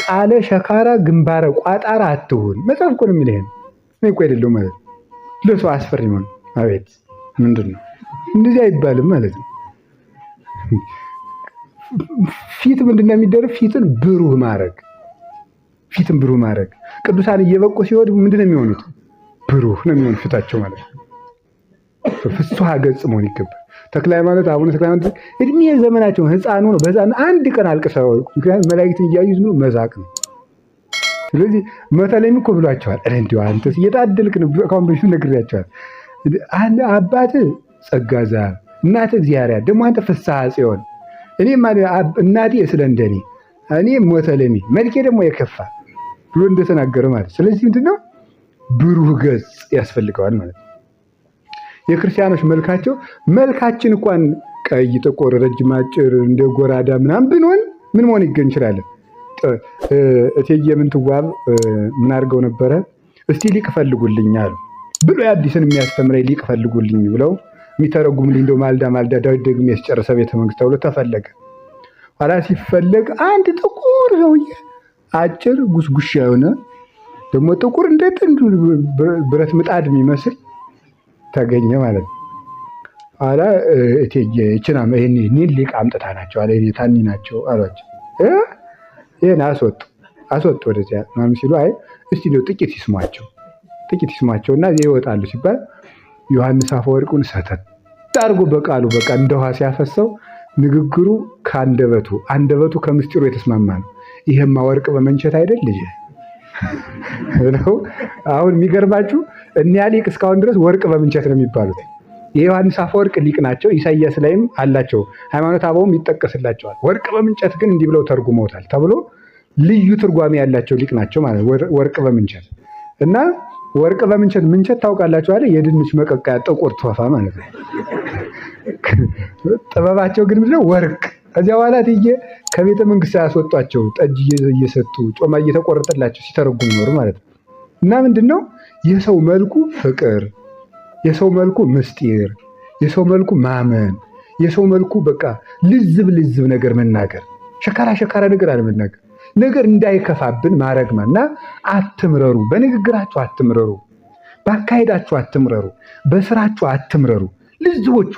ቃለ ሸካራ ግንባረ ቋጣራ አትሁን። መጽሐፍ እኮ ነው የሚልህ። እኔ እኮ አይደለሁም ማለት ነው። ለሰው አስፈሪ ሆነ። አቤት ምንድን ነው እንደዚህ አይባልም ማለት ነው። ፊት ምንድን ነው የሚደረግ? ፊትን ብሩህ ማድረግ። ፊትን ብሩህ ማድረግ። ቅዱሳን እየበቁ ሲወዱ ምንድን ነው የሚሆኑት? ብሩህ ነው የሚሆኑት ፊታቸው ማለት ነው። ፍስሐ ገጽ መሆን ይገባል። ተክለ ሃይማኖት አቡነ ተክለ ሃይማኖት እድሜ ዘመናቸው ህፃኑ ነው። በዛን አንድ ቀን አልቅሰው፣ ምክንያቱም መላእክትን እያዩ ዝም ብሎ መዛቅ ነው። ስለዚህ መተለሚ እኮ ብሏቸዋል። እንዲሁ አንተስ እየታደልክ ነው። ካሁን በፊት ነግሬያቸዋል። አባትህ ጸጋ ዘአብ፣ እናትህ እግዚአብሔር፣ ደግሞ አንተ ፍስሐ ጽዮን፣ እኔ እናቴ ስለ እንደኔ፣ እኔ ሞተለሚ፣ መልኬ ደግሞ የከፋ ብሎ እንደተናገረ ማለት። ስለዚህ ምንድነው ብሩህ ገጽ ያስፈልገዋል ማለት ነው። የክርስቲያኖች መልካችን እንኳን ቀይ፣ ጥቁር፣ ረጅም፣ አጭር እንደ ጎራዳ ምናምን ብንሆን ምን መሆን እንችላለን? እቴጌ ምንትዋብ ምን አድርገው ነበረ? እስቲ ሊቅ ፈልጉልኝ አሉ። ብሎ አዲስን የሚያስተምረኝ ሊቅ ፈልጉልኝ ብለው የሚተረጉምልኝ እንደው ማልዳ ዳዊት ደግሞ ያስጨረሰ ቤተ መንግስት ተብሎ ተፈለገ። ኋላ ሲፈለግ አንድ ጥቁር ሰውዬ አጭር ጉስጉሽ የሆነ ደግሞ ጥቁር እንደ ጥንዱ ብረት ምጣድ የሚመስል ተገኘ ማለት ነው። ኋላ እቴጌ እችና ይሄን ሊቅ አምጥታ ናቸው አለ ታኒ ናቸው አሏቸው። ይሄን አስወጡ ወደዚያ ምናምን ሲሉ አይ እስቲ ነው ጥቂት ይስሟቸውና ይወጣሉ ሲባል ዮሐንስ አፈወርቁን ሰተት አድርጎ በቃሉ በቃ እንደ ውሃ ሲያፈሰው ንግግሩ አንደበቱ ከምስጢሩ የተስማማ ነው። ይሄማ ወርቅ በመንቸት አይደል ልጅ ነው። አሁን የሚገርማችሁ እኒያ ሊቅ እስካሁን ድረስ ወርቅ በመንቸት ነው የሚባሉት። የዮሐንስ አፈወርቅ ሊቅ ናቸው። ኢሳይያስ ላይም አላቸው። ሃይማኖተ አበውም ይጠቀስላቸዋል። ወርቅ በመንቸት ግን እንዲህ ብለው ተርጉመውታል ተብሎ ልዩ ትርጓሜ ያላቸው ሊቅ ናቸው ማለት ወርቅ በመንቸት እና ወርቅ በመንቸት ታውቃላችሁ አይደል? የድንች መቀቀያ ጥቁር ቶፋ ማለት ነው። ጥበባቸው ግን ምንድነው? ወርቅ። ከዚያ በኋላ እትዬ ከቤተ መንግስት ያስወጧቸው ጠጅ እየሰጡ ጮማ እየተቆረጠላቸው ሲተረጉሙ ኖሩ ማለት ነው። እና ምንድነው የሰው መልኩ ፍቅር፣ የሰው መልኩ ምስጢር፣ የሰው መልኩ ማመን፣ የሰው መልኩ በቃ ልዝብ ነገር መናገር፣ ሸካራ ነገር አለመናገር፣ ነገር እንዳይከፋብን ማረግማና አትምረሩ። በንግግራችሁ አትምረሩ፣ ባካሄዳችሁ አትምረሩ፣ በስራችሁ አትምረሩ። ልዝቦቹ